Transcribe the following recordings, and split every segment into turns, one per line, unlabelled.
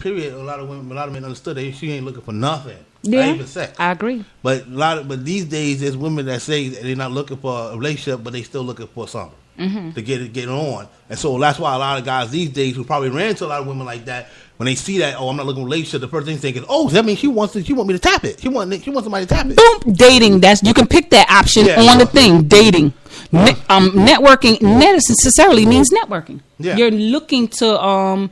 period, a lot of men understood that she ain't looking for nothing.
Yeah,
not even sex.
I agree.
But but these days there's women that say they're not looking for a relationship, but they still looking for something to get on. And so that's why a lot of guys these days who probably ran into a lot of women like that, when they see that, oh, I'm not looking for a relationship, the first thing they think is, oh, that means she want me to tap it. She want somebody to tap it.
Boom, dating. You can pick that option on the thing. Dating. Networking necessarily means networking. Yeah. You're looking to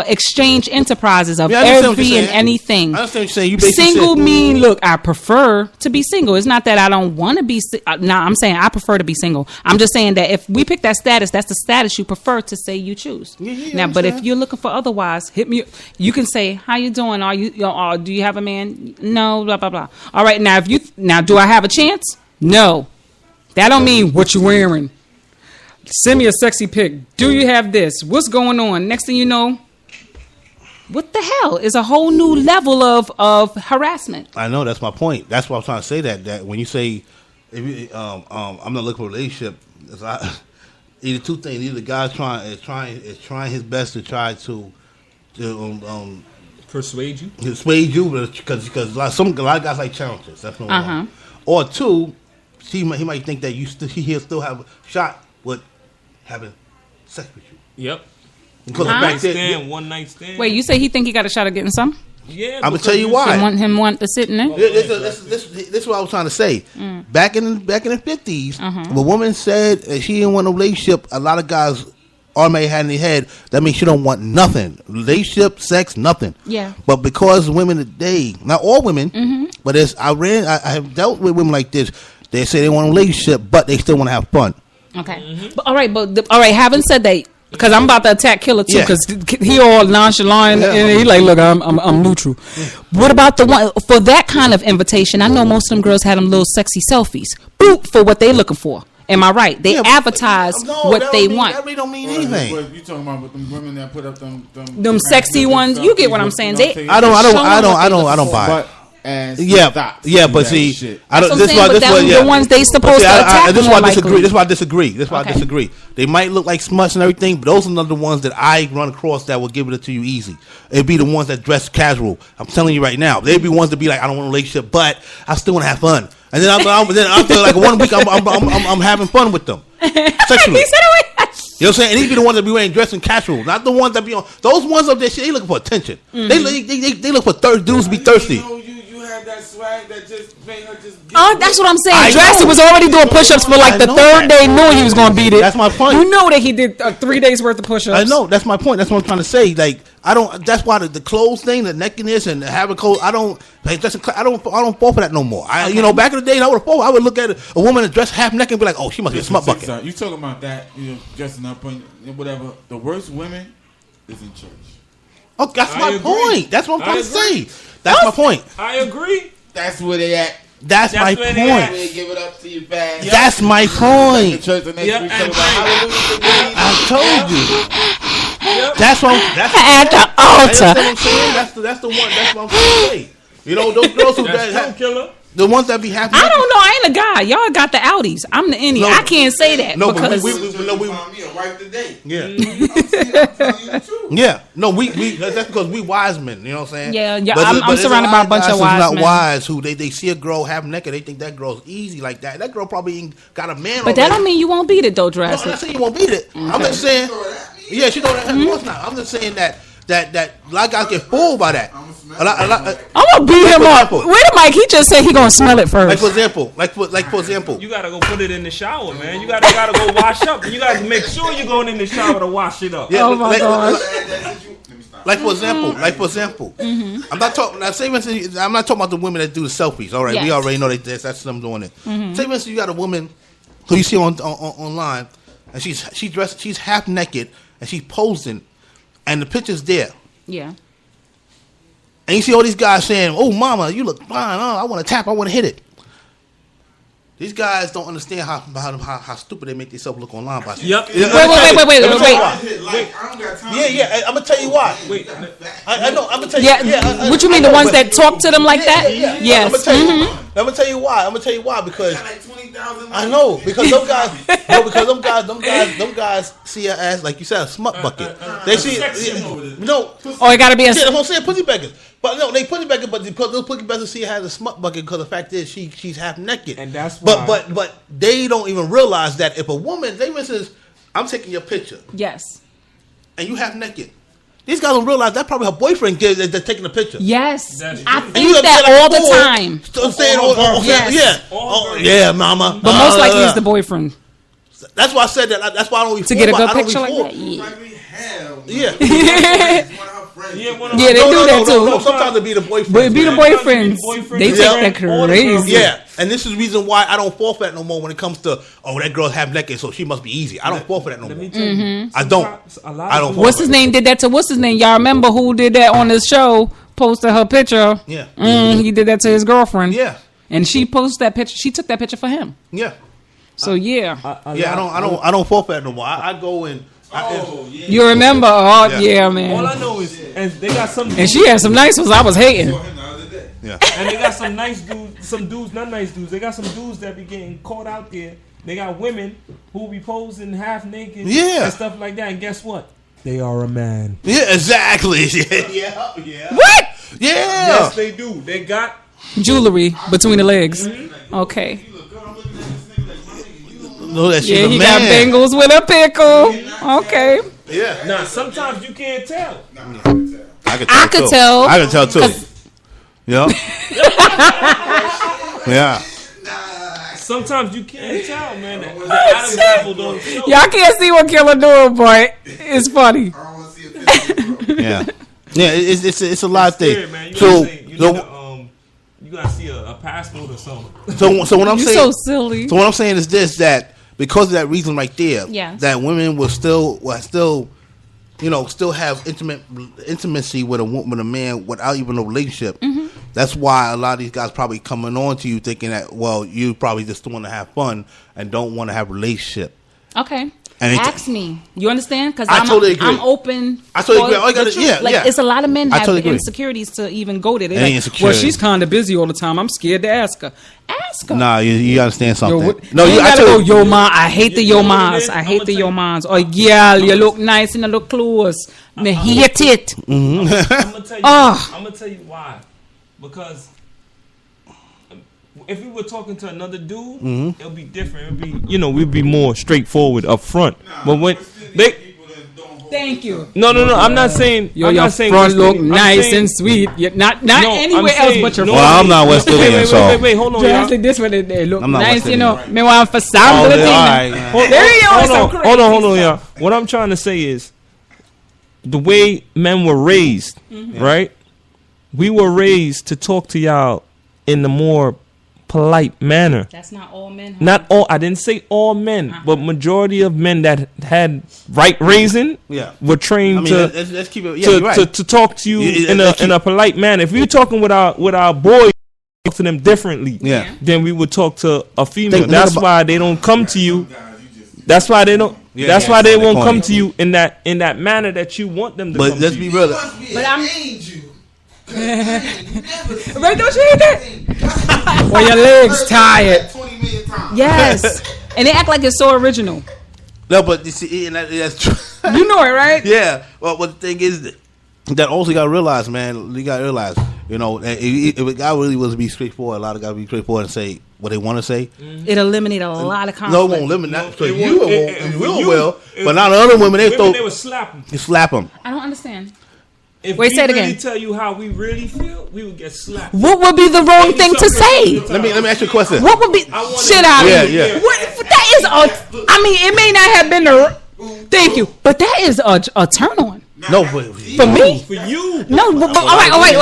exchange enterprises of every and anything.
I understand what you're saying.
Single mean, look, I prefer to be single. It's not that I don't want to be. I'm saying I prefer to be single. I'm just saying that if we pick that status, that's the status you prefer to say you choose. Now, but if you're looking for otherwise, hit me. You can say, "How you doing? Are you? Do you have a man? No, blah blah blah." All right, now do I have a chance? No. That don't mean what you wearing. Send me a sexy pic. Do you have this? What's going on? Next thing you know, what the hell is a whole new level of harassment?
I know, that's my point. That's why I'm trying to say that when you say, I'm not looking for a relationship, either two things. Either the guy's trying his best to try to
persuade you,
because a lot of guys like challenges. That's no one. Or two. He might think that he'll still have a shot with having sex with you.
Yep.
One night stand.
Wait, you say he think he got a shot of getting some?
Yeah, I'm gonna tell you why.
Want to sit in there?
This is what I was trying to say. Back in the 50s, if a woman said that she didn't want a relationship, a lot of guys automatically had in their head that means she don't want nothing, relationship, sex, nothing.
Yeah.
But because women today, not all women, but I have dealt with women like this. They say they want a relationship, but they still want to have fun.
Okay. But, all right. Having said that, because I'm about to attack Killer too, because he all nonchalant and he like, look, I'm neutral. What about the one for that kind of invitation? I know most of them girls had them little sexy selfies. Boop for what they looking for. Am I right? They advertise what they want.
That really don't mean anything.
But you talking about with them women that put up
them sexy ones? You get what I'm saying?
I don't buy it. But see, I don't.
The ones they supposed to attack.
This is why I disagree. They might look like smuts and everything, but those are not the ones that I run across that will give it to you easy. It'd be the ones that dress casual. I'm telling you right now, they'd be ones that be like, I don't want a relationship, but I still want to have fun. And then after like 1 week, I'm having fun with them sexually. You know what I'm saying? And these be the ones that be wearing dressing casual, not the ones that be on. Those ones up there, they looking for attention. They look for dudes to be thirsty.
That swag that just made her just.
That's what I'm saying. Drasty was already doing push-ups for like the third day, knowing he was going to beat it.
That's my point.
You know that he did 3 days worth of push-ups.
I know. That's my point. That's what I'm trying to say. Like I don't. That's why the clothes thing, the nakedness, and having clothes. I don't fall for that no more. Back in the day, I would look at a woman dressed half naked and be like, oh, she must be a smut bucket.
You talking about that? Dressing up and whatever. The worst women is in church.
Oh, that's my point. That's what I'm trying to say. That's my point.
I agree.
That's where they at.
That's my point.
They give it up to you fast.
Yep. That's my point. I told you. Yep. That's what I'm.
At the altar.
That's what I'm saying. That's the one. That's what I'm trying to say. Those girls who
killer.
The ones that be happy.
I don't know. I ain't a guy. Y'all got the outies. I'm the innie. I can't say that.
No,
because
we wipe the day.
Yeah. Yeah. No, that's because we wise men. You know what I'm saying?
Yeah. I'm surrounded by a bunch of wise men.
Not wise who they see a girl half naked, they think that girl's easy like that. That girl probably ain't got a man.
But that don't mean you won't beat it though, Drastic.
No, I'm not saying you won't beat it. I'm just saying. Yeah, she know that. Of course not. I'm just saying that a lot of guys get fooled by that.
I'm gonna beat him up. Wait a minute, he just said he gonna smell it first.
Like for example,
you gotta go put it in the shower, man. You gotta go wash up, and you gotta make sure you're going in the shower to wash it up.
Yeah,
oh my gosh.
Like for example, I'm not talking. Now, say for instance, I'm not talking about the women that do the selfies. All right, we already know that's them doing it. Say for instance, you got a woman who you see online, and she's dressed, she's half naked, and she's posing, and the picture's there.
Yeah.
And you see all these guys saying, "Oh, mama, you look fine. Oh, I want to tap. I want to hit it." These guys don't understand how stupid they make themselves look online. By
Wait.
I don't got time.
Yeah. I'm gonna tell you why.
Wait.
I know. I'm gonna tell you.
Yeah. What you mean, the ones that talk to them like that?
Yeah.
Yes.
I'm gonna tell you why. Because
like 20,000.
I know because them guys see her as like you said a smut bucket. They see no.
Oh, it gotta be a.
Yeah, I'm gonna say pussy beggars. But no, they pussy beggars. But because those pussy beggars see her as a smut bucket because the fact is she's half naked.
And that's why.
But they don't even realize that if a woman, they says, I'm taking your picture.
Yes.
And you half naked. These guys don't realize that probably her boyfriend they're taking the picture.
Yes.
That's
I
true.
think that all the time.
Yes. Yeah, mama.
But most likely it's the boyfriend.
That's why I said that. That's why I don't.
To get a good picture like that.
Yeah.
Yeah, they do that too.
No, sometimes it be the boyfriend.
But it be the boyfriends. They take that crazy.
Yeah, and this is the reason why I don't fall for that no more when it comes to that girl's half naked, so she must be easy. I don't fall for that no more. I don't. I don't.
What's his name did that to what's his name? Y'all remember who did that on this show? Posted her picture.
Yeah.
He did that to his girlfriend.
Yeah.
And she posted that picture. She took that picture for him.
Yeah.
So yeah.
I don't fall for that no more. I go and.
You remember? Oh yeah, man.
All I know is, and they got some.
And she had some nice ones. I was hating.
Yeah.
And they got some nice dudes, not nice dudes. They got some dudes that be getting caught out there. They got women who be posing half naked and stuff like that. And guess what? They are a man.
Yeah, exactly. Yeah.
What?
Yeah.
Yes, they do. They got
jewelry between the legs. Okay.
Know that she's
Yeah,
a
he
man.
got bangles with a pickle. Okay.
Yeah.
Nah, sometimes you can't tell.
I
could tell.
I can tell too. Yeah. Yeah.
Sometimes you can't tell, man. The Adam's apple don't show.
Y'all can't see what Killer doing, boy. It's funny.
Yeah. Yeah. It's a lot of things.
Man. You gotta see a passport or something.
So what I'm
You're
saying.
so silly.
So what I'm saying is this: that because of that reason right there,
Yes.
that women will still have intimacy with a man without even a relationship.
Mm-hmm.
That's why a lot of these guys probably coming on to you thinking that, well, you probably just want to have fun and don't want to have a relationship.
Okay.
And
Ask me. You understand? Because
I totally agree.
I'm open.
I totally agree.
for
Oh, you gotta-
the truth.
yeah,
like
yeah.
it's a lot of men
I
have
totally agree.
insecurities to even go there. They're
It ain't
like,
insecurity.
well, she's kind of busy all the time. I'm scared to ask her. Ask her.
Nah, you understand something.
Yo,
No,
you
I
gotta go,
totally-
yo, ma. I hate the yo
You know what it
mas.
is?
I
I'ma
hate the
tell
yo
you.
mas. Oh, girl, you look nice in the clothes. Me hate it.
I'm gonna tell you.
Oh.
I'm gonna tell you why. Because if we were talking to another dude, it'll be different. It'll be, we'd be more straightforward up front. But when they,
Thank you.
no, I'm not saying.
Yo,
I'm
your
not saying
front
West
look
Indian.
nice
I'm saying,
and sweet. Yeah, not
No,
anywhere
I'm
else
saying-
but your
no,
front.
Well, I'm not West Indian, so
Wait, hold on, y'all.
Just like this one, they look
I'm not
nice,
West Indian.
Me want for some
Oh,
little
all
thing.
right.
There you are, so crazy.
Hold on, y'all. What I'm trying to say is the way men were raised, right? We were raised to talk to y'all in the more polite manner.
That's not all men. Huh?
Not all. I didn't say all men, but majority of men that had right raising were trained
I mean,
to
let's keep it. Yeah, you're right.
to talk to you in a polite manner. If we're talking with our boys, talk to them differently.
Yeah.
Then we would talk to a female.
Think
That's
about-
why they don't come to you. That's why they don't.
Yeah,
that's
yeah,
why they
so they
won't
corny.
come to you in that manner that you want them to
But
come
let's
to
be
you.
real.
But I'm. Right? Don't you hate that? Well, your legs tired.
20 million times.
Yes. And they act like it's so original.
No, but you see, and that's true.
You know it, right?
Yeah. Well, the thing is that also you gotta realize, man. You gotta realize, that if a guy really was to be straightforward, a lot of guys be straightforward and say what they want to say.
It eliminated a lot of conflict.
No, it won't limit that. So
it
you
won't-
will, but not the other women. They
Women, they would slap them.
you slap them.
I don't understand.
If
Wait,
we
say it
really
again.
tell you how we really feel, we would get slapped.
What would be the wrong thing to say?
Let me ask you a question.
What would be
want
shit
it-
out of
Yeah,
you?
yeah.
What that is a? I mean, it may not have been the. Thank you, but that is a turn on
No, but
for me.
For you.
No, but all right, wait.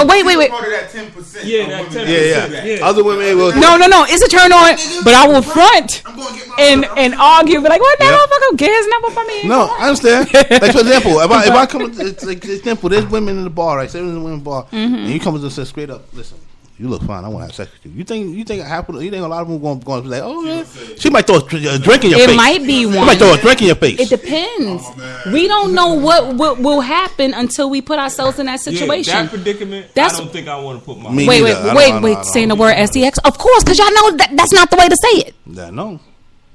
Part of that 10%.
Yeah, that 10%.
yeah. Other women will.
No, it's a turn on, but I will front
I'm going to get my
and argue, be like, what that
Yeah.
motherfucker cares number for me?
No, I understand. Like for example, if I come, it's like example, there's women in the bar, right? Say there's women in the bar, and you come and say straight up, listen, You look fine. I want to have sex with you. You think it happened? You think a lot of them going to be like, oh yeah, she might throw a drink in your face.
It might be one.
She might throw a drink in your face.
It depends. We don't know what will happen until we put ourselves in that situation.
Yeah, that predicament. I don't think I want to put my.
Me
Wait,
neither.
saying the word SEX? Of course, because y'all know that's not the way to say it.
Yeah, no.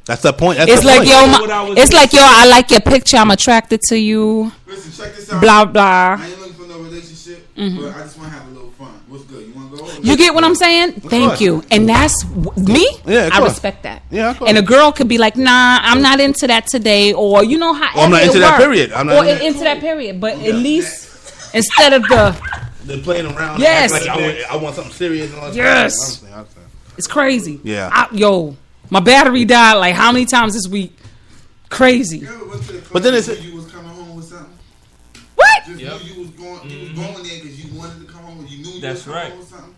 That's the point.
It's like, yo, I like your picture. I'm attracted to you.
Listen, check this out.
Blah, blah.
I ain't looking for no relationship, but I just want to have a little fun. What's good? You want to go?
You get what I'm saying? Thank you. And that's me.
Yeah, of
I
course.
respect that.
Yeah, of course.
And a girl could be like, nah, I'm not into that today, or you know how.
Or I'm not into that period. I'm not
into that period. But at least instead of
they're playing around.
Yes.
Like I want something serious. And all that
Yes.
stuff. I understand.
it's crazy.
Yeah.
My battery died like how many times this week? Crazy.
You ever went to the club
But then it's
and you was coming home with something?
What?
Just knew you was going there because you wanted to come home. You knew you
That's
was coming
right.
home with something.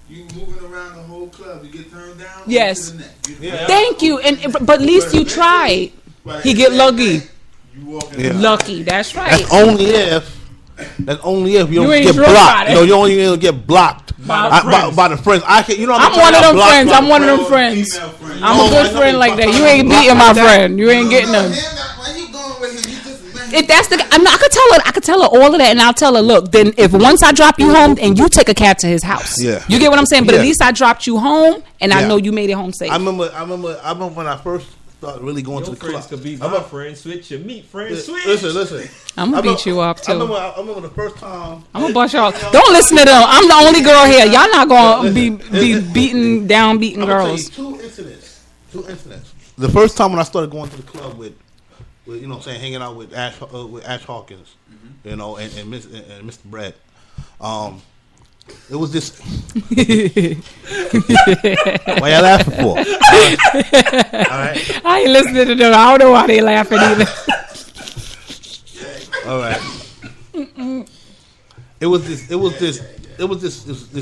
You moving around the whole club. You get turned down.
Yes.
To the neck.
Yeah.
Thank you. But at least you tried.
But
He get lucky.
You walk in.
Yeah.
Lucky. That's right.
That's only if you don't
ain't
get
sure about
blocked.
it.
No, you only gonna get blocked by the friends. I can. You know,
I'm one of them friends. I'm one of them friends.
Female friend.
I'm a good friend like that. You ain't beating my friend. You ain't getting none.
Why you going with him? You just met him.
If that's the, I could tell her all of that, and I'll tell her, look, then if once I drop you home and you take a cab to his house,
Yeah.
you get what I'm saying. But
Yeah.
at least I dropped you home, and I
Yeah.
know you made it home safe.
I remember when I first started really going to
Your
the club.
friends could be
I
my
remember-
friends. Switch your meat friends. Switch.
Listen.
I'm gonna beat you up too.
I remember the first time.
I'm gonna bust y'all. Don't listen to them. I'm the only girl here. Y'all not gonna be beating
I'm gonna tell you
girls.
two incidents. The first time when I started going to the club with you know what I'm saying, hanging out with Ash Hawkins, you know, and Mr. Brett. It was this. Why you laughing for? All right.
I ain't listening to them. I don't know why they laughing either.
All right. It was this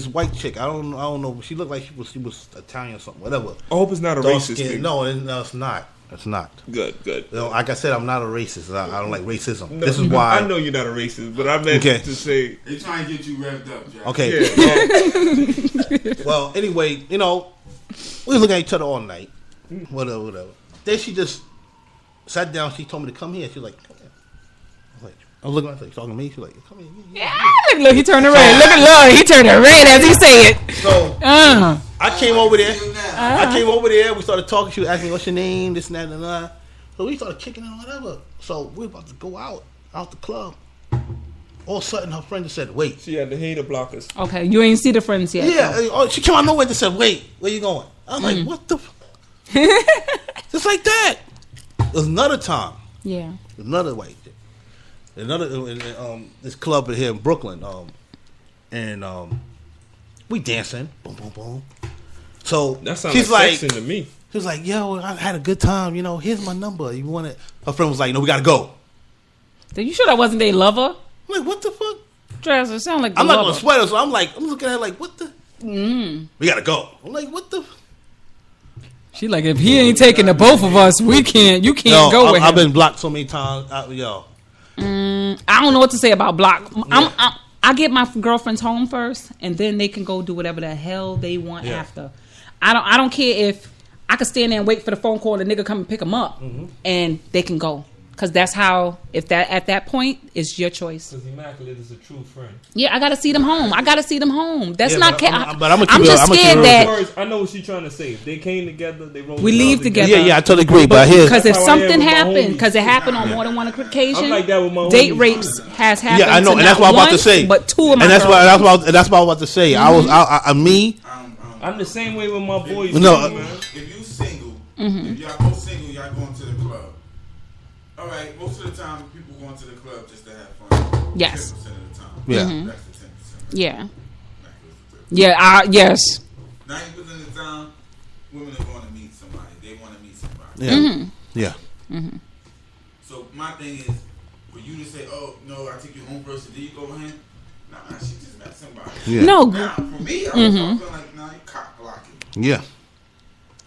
white chick. I don't know. She looked like she was Italian or something. Whatever.
I hope it's not a
Dark
racist
skin.
thing.
No, it's not. It's not.
Good.
You know, like I said, I'm not a racist. I don't like racism.
No,
This is why.
I know you're not a racist, but I meant
Okay.
to say.
They trying to get you revved up, Jack.
Okay.
Yeah.
Well, anyway, you know, we were looking at each other all night. Whatever. Then she just sat down. She told me to come here. She was like, come here. I was looking at her. She's talking to me. She's like, come here.
Yeah, look, he turned red. Look, he turned red as he say it.
So I came over there.
Uh-huh.
I came over there. We started talking. She was asking me, what's your name? This and that and that. So we started kicking it or whatever. So we were about to go out the club. All of a sudden, her friend just said, wait.
She had the hater blockers.
Okay, you ain't see the friends yet.
Yeah, she came out of nowhere and just said, wait, where you going? I was like, what the? Just like that. There's another time.
Yeah.
Another white chick. This club here in Brooklyn. And we dancing. Boom, boom, boom. So
That sounds
she's
like
like,
sexing to me.
she was like, yo, I had a good time. You know, here's my number. You want it? Her friend was like, no, we got to go.
So you sure that wasn't their lover?
I'm like, what the fuck?
Dress, it sound like the
I'm not
lover.
going to sweat her. So I'm looking at her like, what the? We got to go. I'm like, what the?
She like, if he ain't taking the both of us, we can't. You can't go with him.
I've been blocked so many times. Yo.
I don't know what to say about block. I get my girlfriends home first, and then they can go do whatever the hell they want after. I don't care if I could stand there and wait for the phone call and the nigga come and pick them up, and they can go. Because that's how, if that at that point, it's your choice.
Because Immaculate is a true friend.
Yeah, I got to see them home. That's
Yeah,
not.
but I'm
I'm just scared that
Words, I know what she's trying to say. If they came together, they rolled
we leave together.
Yeah, I totally agree. But here's
Because if
That's how I am
something
with my
happened,
homies.
because it happened on more than one occasion,
I'm like that with my
date
homies.
rapes has happened.
yeah, I know,
to
and that's
not
what I'm about to
one,
say.
But two of my
and that's
girls.
what I was about to say. Me.
I'm the same way with my boys.
No,
too, man.
If you single, if y'all both single, y'all going to the club. All right, most of the time, people going to the club just to have fun.
Yes.
10% of the time.
Yeah.
That's the 10%.
Yeah.
That's
Yeah. Yes.
90% of the time, women are going to meet somebody. They want to meet somebody.
Yeah. Yeah.
So my thing is, for you to say, "Oh no, I take you home first, and then you go with him." Nah, she just met somebody.
Yeah.
No.
Now, for me, I was feeling like, nah, you cock blocking.
Yeah.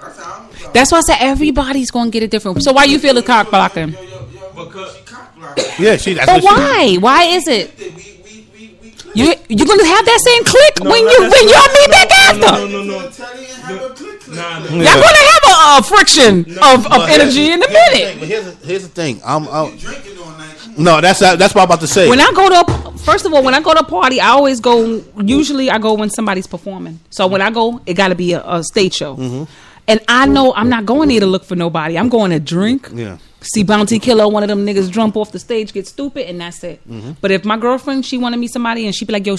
That's how I'm feeling.
That's why I said everybody's gonna get it different. So why you feel the cock blocking?
Because she cock blocking.
Yeah. That's
But
what
why? Why is it?
We
You're gonna have that same click when y'all meet back after. Y'all gonna have a friction of energy in a minute.
But here's the thing.
You drinking all night.
No, that's what I'm about to say.
When I go to, first of all, when I go to a party, I always go. Usually, I go when somebody's performing. So when I go, it got to be a stage show.
Mm-hmm.
And I know I'm not going there to look for nobody. I'm going to drink.
Yeah.
See Bounty Killer, one of them niggas jump off the stage, get stupid, and that's it.
Mm-hmm.
But if my girlfriend, she want to meet somebody, and she be like, yo,